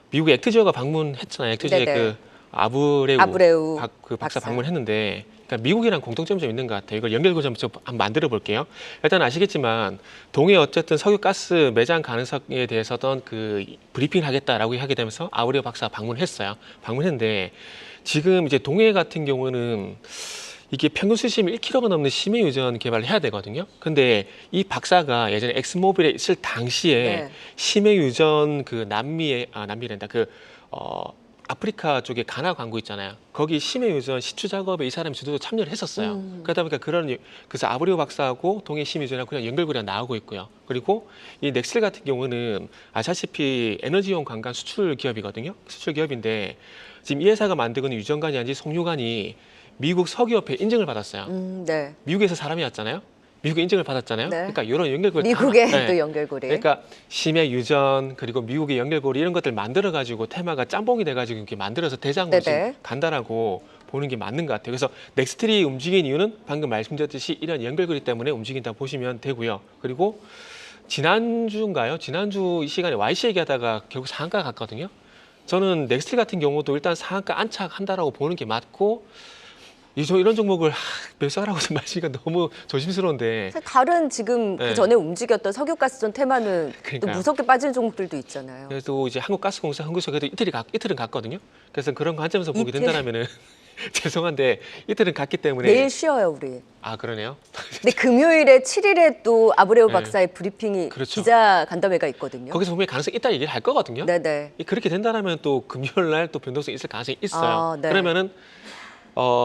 Speaker 6: 미국의 액트지어가 방문했잖아요. 액트지어의
Speaker 2: 네네.
Speaker 6: 그 아브레우 박사
Speaker 2: 박사.
Speaker 6: 방문했는데 그러니까 미국이랑 공통점이 좀 있는 것 같아요. 이걸 연결고리 좀 한번 만들어 볼게요. 일단 아시겠지만 동해 어쨌든 석유가스 매장 가능성에 대해서던 브리핑을 하겠다라고 하게 되면서 아브레우 박사가 방문했어요. 방문했는데 지금 이제 동해 같은 경우는 이게 평균 수심이 1km가 넘는 심해 유전 개발을 해야 되거든요. 근데 이 박사가 예전에 엑스모빌에 있을 당시에
Speaker 2: 네.
Speaker 6: 심해 유전 그 남미랜다 아프리카 쪽에 가나 광구 있잖아요. 거기 심해 유전 시추 작업에 이 사람이 주도적으로 참여를 했었어요. 그러다 보니까 그래서 아브리오 박사하고 동해 심해 유전하고 그냥 연결고리가 나오고 있고요. 그리고 이 넥슬 같은 경우는 아시다시피 에너지용 관광 수출 기업이거든요. 수출 기업인데 지금 이 회사가 만들고 있는 유전관이 아닌지 석유관이 미국 석유협회 인증을 받았어요.
Speaker 2: 네.
Speaker 6: 미국에서 사람이 왔잖아요. 미국에 인증을 받았잖아요.
Speaker 2: 네.
Speaker 6: 그러니까 이런 연결고리
Speaker 2: 미국의
Speaker 6: 네.
Speaker 2: 또 연결고리.
Speaker 6: 그러니까 심해 유전 그리고 미국의 연결고리 이런 것들 만들어 가지고 테마가 짬뽕이 돼 가지고 이렇게 만들어서 대장으로
Speaker 2: 네네.
Speaker 6: 지금 간다라고 보는 게 맞는 것 같아요. 그래서 넥스트리 움직인 이유는 방금 말씀드렸듯이 이런 연결고리 때문에 움직인다 보시면 되고요. 그리고 지난주인가요? 지난주 이 시간에 YC 얘기하다가 결국 상한가 갔거든요. 저는 넥스트리 같은 경우도 일단 상한가 안착한다라고 보는 게 맞고 이런 종목을 매수하라고 말씀하시니까 너무 조심스러운데
Speaker 2: 사실 다른 지금
Speaker 6: 네.
Speaker 2: 그 전에 움직였던 석유가스전 테마는 또
Speaker 6: 그러니까요.
Speaker 2: 무섭게 빠지는 종목들도 있잖아요.
Speaker 6: 그래도 이제 한국가스공사 한국서 그래도 이틀은 갔거든요. 그래서 그런 관점에서 보게
Speaker 2: 이틀?
Speaker 6: 된다면은 죄송한데 이틀은 갔기 때문에
Speaker 2: 내일 쉬어요, 우리.
Speaker 6: 아 그러네요.
Speaker 2: 근데 금요일에 7일에 또 아브레오
Speaker 6: 네.
Speaker 2: 박사의 브리핑이
Speaker 6: 그렇죠.
Speaker 2: 기자 간담회가 있거든요.
Speaker 6: 거기서 분명히 가능성이 있다 얘기를 할 거거든요.
Speaker 2: 네네.
Speaker 6: 그렇게 된다면 또 금요일 날 또 변동성이 있을 가능성이 있어요.
Speaker 2: 아, 네.
Speaker 6: 그러면은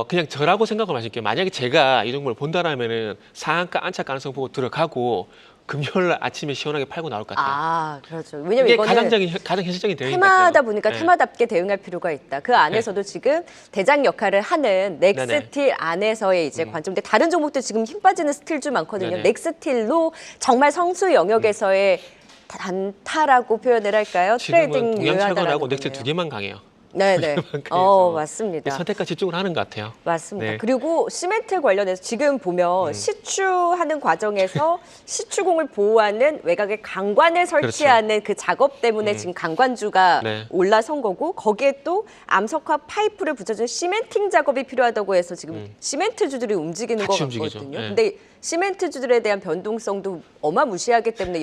Speaker 6: 그냥 저라고 생각을 마실게요. 만약에 제가 이 종목을 본다라면은 상한가 안착 가능성 보고 들어가고 금요일 날 아침에 시원하게 팔고 나올 것 같아요.
Speaker 2: 아, 그렇죠. 왜냐면
Speaker 6: 이게
Speaker 2: 이거는
Speaker 6: 가장 현실적인 대응인 것
Speaker 2: 테마다
Speaker 6: 같아요.
Speaker 2: 보니까
Speaker 6: 네.
Speaker 2: 테마답게 대응할 필요가 있다. 그 안에서도 지금 대장 역할을 하는 넥스틸 안에서의 이제 관점인데 다른 종목도 지금 힘 빠지는 스틸주 많거든요.
Speaker 6: 네네.
Speaker 2: 넥스틸로 정말 성수 영역에서의 단타라고 표현을 할까요?
Speaker 6: 지금은
Speaker 2: 트레이딩
Speaker 6: 동양철강하고
Speaker 2: 유효하다라는
Speaker 6: 넥스 두 개만 강해요.
Speaker 2: 네네.
Speaker 6: 그래서
Speaker 2: 맞습니다.
Speaker 6: 선택과 집중을 하는 것 같아요.
Speaker 2: 맞습니다.
Speaker 6: 네.
Speaker 2: 그리고 시멘트 관련해서 지금 보면 시추하는 과정에서 시추공을 보호하는 외곽에 강관을 설치하는 그 작업 때문에 지금 강관주가
Speaker 6: 네.
Speaker 2: 올라선 거고 거기에 또 암석화 파이프를 붙여준 시멘팅 작업이 필요하다고 해서 지금 시멘트주들이 움직이는 것
Speaker 6: 같이 움직이죠.
Speaker 2: 같거든요.
Speaker 6: 네.
Speaker 2: 근데 시멘트주들에 대한 변동성도 어마무시하기 때문에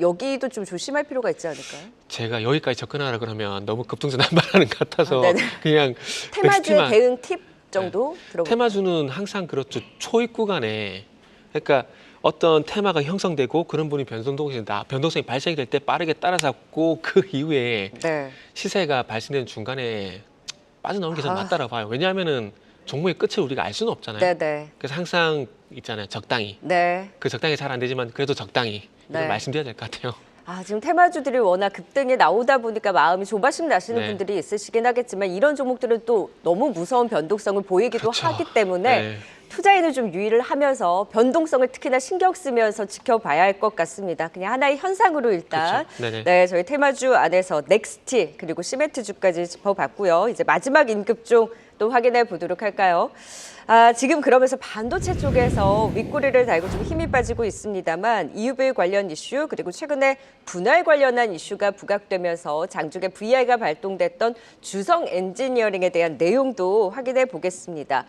Speaker 2: 여기도 좀 조심할 필요가 있지 않을까요?
Speaker 6: 제가 여기까지 접근하라 그러면 너무 급등전환발하는 것 같아서
Speaker 2: 네네.
Speaker 6: 그냥
Speaker 2: 테마주의
Speaker 6: 넥스트만.
Speaker 2: 대응 팁 정도 들어볼까요?
Speaker 6: 테마주는 항상 그렇죠. 초입 구간에 그러니까 어떤 테마가 형성되고 그런 분이 변동성이 발생이 될 때 빠르게 따라잡고 그 이후에
Speaker 2: 네.
Speaker 6: 시세가 발생되는 중간에 빠져나오는 게 저는 맞다라고 봐요. 왜냐하면은 종목의 끝을 우리가 알 수는 없잖아요.
Speaker 2: 네네.
Speaker 6: 그래서 항상 있잖아요. 적당히.
Speaker 2: 네.
Speaker 6: 그 적당히 잘 안 되지만 그래도 적당히. 이걸
Speaker 2: 네.
Speaker 6: 말씀드려야 될 것 같아요.
Speaker 2: 지금 테마주들이 워낙 급등에 나오다 보니까 마음이 조바심 나시는
Speaker 6: 네.
Speaker 2: 분들이 있으시긴 하겠지만 이런 종목들은 또 너무 무서운 변동성을 보이기도
Speaker 6: 그렇죠.
Speaker 2: 하기 때문에
Speaker 6: 네.
Speaker 2: 투자에는 좀 유의를 하면서 변동성을 특히나 신경 쓰면서 지켜봐야 할 것 같습니다. 그냥 하나의 현상으로 일단
Speaker 6: 그렇죠. 네네.
Speaker 2: 네, 저희 테마주 안에서 넥스틸 그리고 시멘트주까지 짚어봤고요. 이제 마지막 인급종 또 확인해 보도록 할까요? 지금 그러면서 반도체 쪽에서 윗꼬리를 달고 좀 힘이 빠지고 있습니다만 EUV 관련 이슈 그리고 최근에 분할 관련한 이슈가 부각되면서 장중에 VI가 발동됐던 주성 엔지니어링에 대한 내용도 확인해 보겠습니다.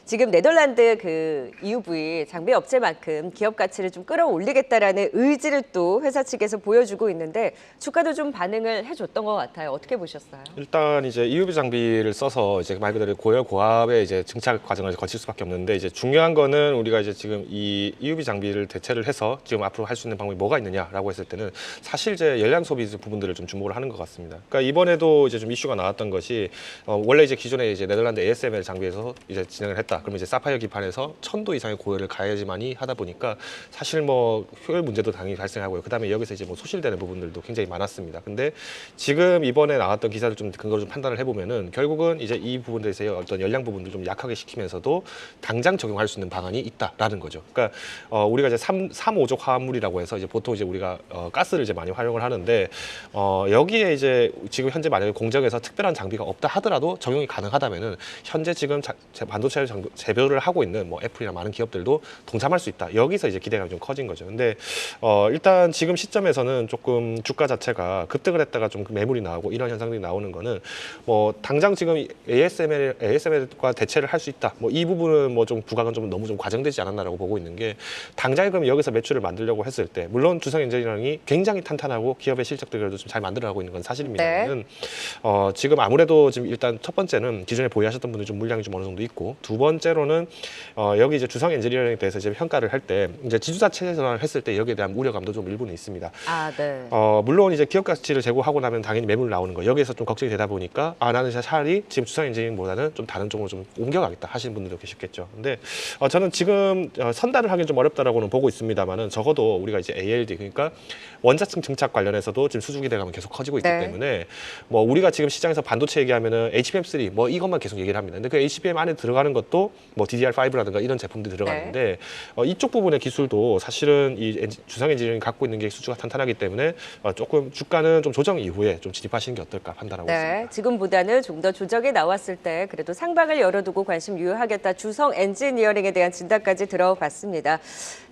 Speaker 2: 지금 네덜란드 그 EUV 장비 업체만큼 기업 가치를 좀 끌어올리겠다라는 의지를 또 회사 측에서 보여주고 있는데 주가도 좀 반응을 해줬던 것 같아요. 어떻게 보셨어요?
Speaker 7: 일단 이제 EUV 장비를 써서 이제 말 그대로 고열 고압의 이제 증착 과정을 거칠 수밖에 없는데 이제 중요한 거는 우리가 이제 지금 이 EUV 장비를 대체를 해서 지금 앞으로 할 수 있는 방법이 뭐가 있느냐라고 했을 때는 사실 이제 열량 소비 부분들을 좀 주목을 하는 것 같습니다. 그러니까 이번에도 이제 좀 이슈가 나왔던 것이 원래 이제 기존에 이제 네덜란드 ASML 장비에서 이제 진행을 했다. 그러면 이제 사파이어 기판에서 1000도 이상의 고열을 가야지만이 하다 보니까 사실 뭐 효율 문제도 당연히 발생하고요. 그다음에 여기서 이제 뭐 소실되는 부분들도 굉장히 많았습니다. 근데 지금 이번에 나왔던 기사를 좀 근거로 좀 판단을 해보면은 결국은 이제 이 부분들에서의 어떤 열량 부분들 좀 약하게 시키면서도 당장 적용할 수 있는 방안이 있다라는 거죠. 그러니까 우리가 이제 3,5족 화합물이라고 해서 이제 보통 이제 우리가 가스를 이제 많이 활용을 하는데 여기에 이제 지금 현재 만약에 공정에서 특별한 장비가 없다 하더라도 적용이 가능하다면은 현재 지금 반도체 재배를 하고 있는 뭐 애플이나 많은 기업들도 동참할 수 있다. 여기서 이제 기대감이 좀 커진 거죠. 근데 일단 지금 시점에서는 조금 주가 자체가 급등을 했다가 좀 매물이 나오고 이런 현상들이 나오는 거는 뭐 당장 지금 ASML과 대체를 할 수 있다. 뭐 이 부분은 뭐 좀 부각은 좀 너무 좀 과장되지 않았나라고 보고 있는 게 당장에 그럼 여기서 매출을 만들려고 했을 때 물론 주성엔지니어링이 굉장히 탄탄하고 기업의 실적들도 좀 잘 만들어가고 있는 건 사실입니다만 지금 아무래도 지금 일단 첫 번째는 기존에 보유하셨던 분들 좀 물량이 좀 어느 정도 있고 두 번째로는 여기 이제 주성엔지니어링에 대해서 이제 평가를 할 때 이제 지주사 체제 전환을 했을 때 여기에 대한 우려감도 좀 일부는 있습니다.
Speaker 2: 네.
Speaker 7: 물론 이제 기업 가치를 제고하고 나면 당연히 매물 나오는 거 여기에서 좀 걱정이 되다 보니까 나는 차라리 지금 주성엔지니어링보다는 좀 다른 쪽으로 좀 옮겨가겠다 하시는 분들도 계셨겠죠. 근데 저는 지금 선단을 하기는 좀 어렵다라고는 보고 있습니다만은 적어도 우리가 이제 ALD 그러니까 원자층 증착 관련해서도 지금 수주 기대감은 계속 커지고 있기 때문에 뭐 우리가 지금 시장에서 반도체 얘기하면은 HBM3 뭐 이것만 계속 얘기를 합니다. 근데 그 HBM 안에 들어가는 것도 뭐 DDR5라든가 이런 제품들이 들어가는데 이쪽 부분의 기술도 사실은 이 주성 엔지니어링이 갖고 있는 게 수주가 탄탄하기 때문에 조금 주가는 좀 조정 이후에 좀 진입하시는 게 어떨까 판단하고 있습니다.
Speaker 2: 지금보다는 좀 더 조정이 나왔을 때 그래도 상방을 열어두고 관심 유효하겠다. 주성 엔지니어링에 대한 진단까지 들어봤습니다.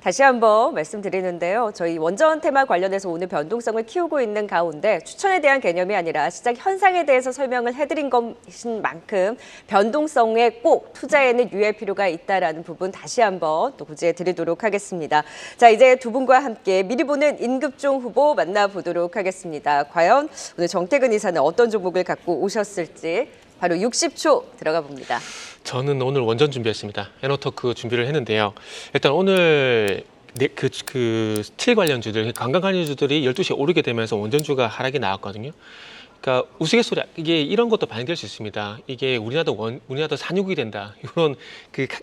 Speaker 2: 다시 한번 말씀드리는데요. 저희 원전 테마 관련해서 오늘 변동성을 키우고 있는 가운데 추천에 대한 개념이 아니라 시장 현상에 대해서 설명을 해드린 것인 만큼 변동성에 꼭 투자에는 유의할 필요가 있다라는 부분 다시 한번 또 고지해 드리도록 하겠습니다. 자, 이제 두 분과 함께 미리 보는 임급종 후보 만나보도록 하겠습니다. 과연 오늘 정태근 이사는 어떤 종목을 갖고 오셨을지 바로 60초 들어가 봅니다.
Speaker 6: 저는 오늘 원전 준비했습니다. 에너토크 준비를 했는데요. 일단 오늘 스틸 관련주들, 관광 관련주들이 12시에 오르게 되면서 원전주가 하락이 나왔거든요. 그러니까 우스갯소리 이게 이런 것도 반영될 수 있습니다. 이게 우리나라도 산유국이 된다.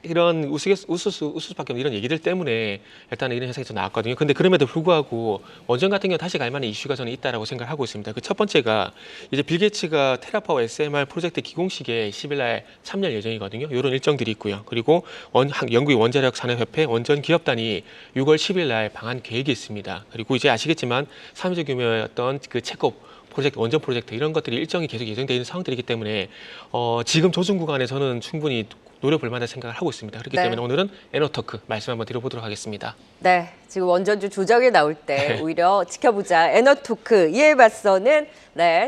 Speaker 6: 이런 우스수밖에 없는 이런 얘기들 때문에 일단은 이런 현상이 좀 나왔거든요. 근데 그럼에도 불구하고 원전 같은 경우 다시 갈 만한 이슈가 저는 있다라고 생각을 하고 있습니다. 그 첫 번째가 이제 빌 게이츠가 테라파워 SMR 프로젝트 기공식에 10일 날 참여할 예정이거든요. 이런 일정들이 있고요. 그리고 영국의 원자력 산업협회 원전 기업단이 6월 10일 날 방한 계획이 있습니다. 그리고 이제 아시겠지만 3조 규모의 어떤 그 체코 프로젝트, 원전 프로젝트 이런 것들이 일정이 계속 예정되어 있는 상황들이기 때문에 지금 조정 구간에 저는 충분히 노려볼 만한 생각을 하고 있습니다. 그렇기 때문에 오늘은 에너토크 말씀 한번 드려보도록 하겠습니다.
Speaker 2: 네, 지금 원전주 조정이 나올 때 오히려 지켜보자 에너토크 이에 맞서는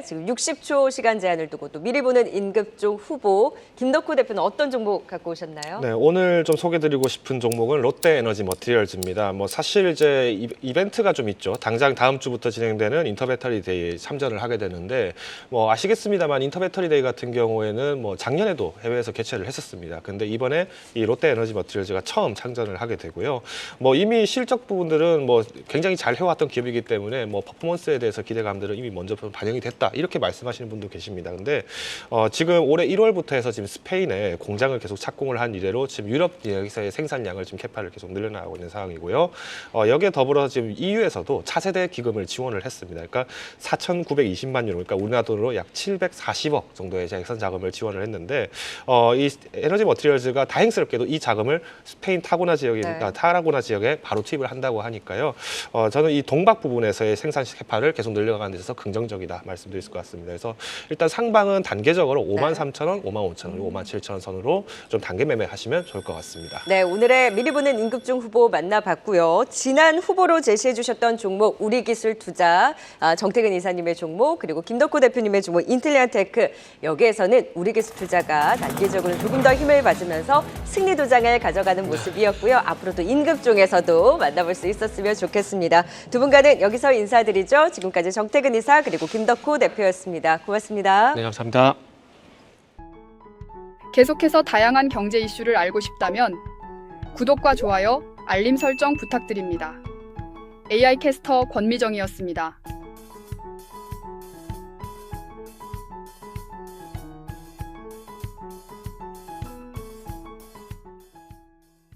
Speaker 2: 지금 60초 시간 제한을 두고 또 미리 보는 임급종 후보 김덕호 대표는 어떤 종목 갖고 오셨나요?
Speaker 7: 네, 오늘 좀 소개드리고 싶은 종목은 롯데에너지 머티리얼즈입니다. 뭐 사실 이제 이벤트가 좀 있죠. 당장 다음 주부터 진행되는 인터배터리 데이에 참전을 하게 되는데 뭐 아시겠습니다만 인터배터리 데이 같은 경우에는 뭐 작년에도 해외에서 개최를 했었습니다. 근데 이번에 이 롯데에너지 머티리얼즈가 처음 참전을 하게 되고요. 뭐 이미 실적 부분들은 뭐 굉장히 잘 해왔던 기업이기 때문에 뭐 퍼포먼스에 대해서 기대감들은 이미 먼저 반영이 됐다 이렇게 말씀하시는 분도 계십니다. 근데 지금 올해 1월부터 해서 지금 스페인에 공장을 계속 착공을 한 이래로 지금 유럽 여기서의 생산량을 지금 캐파를 계속 늘려나가고 있는 상황이고요. 여기에 더불어서 지금 EU에서도 차세대 기금을 지원을 했습니다. 그러니까 4,920만 유로, 그러니까 우리나라 돈으로 약 740억 정도의 예산 자금을 지원을 했는데 이 에너지 머티리얼즈가 다행스럽게도 이 자금을 스페인 타고나 지역에 바로 투입을 한다고 하니까요. 저는 이 동박 부분에서의 생산 캐파를 계속 늘려가는 데 있어서 긍정적이다 말씀드릴 것 같습니다. 그래서 일단 상방은 단계적으로 53,000원, 55,000원, 57,000원 선으로 좀 단계 매매하시면 좋을 것 같습니다.
Speaker 2: 네, 오늘의 미리 보는 임급종 후보 만나봤고요. 지난 후보로 제시해 주셨던 종목 우리기술투자, 정태근 이사님의 종목, 그리고 김덕호 대표님의 종목 인텔리안테크, 여기에서는 우리기술투자가 단기적으로 조금 더 힘을 받으면서 승리 도장을 가져가는 모습이었고요. 앞으로도 임급종에서도 만나볼 수 있었으면 좋겠습니다. 두 분과는 여기서 인사드리죠. 지금까지 정태근 이사 그리고 김덕호 대표였습니다. 고맙습니다.
Speaker 6: 네, 감사합니다.
Speaker 8: 계속해서 다양한 경제 이슈를 알고 싶다면 구독과 좋아요, 알림 설정 부탁드립니다. AI 캐스터 권미정이었습니다.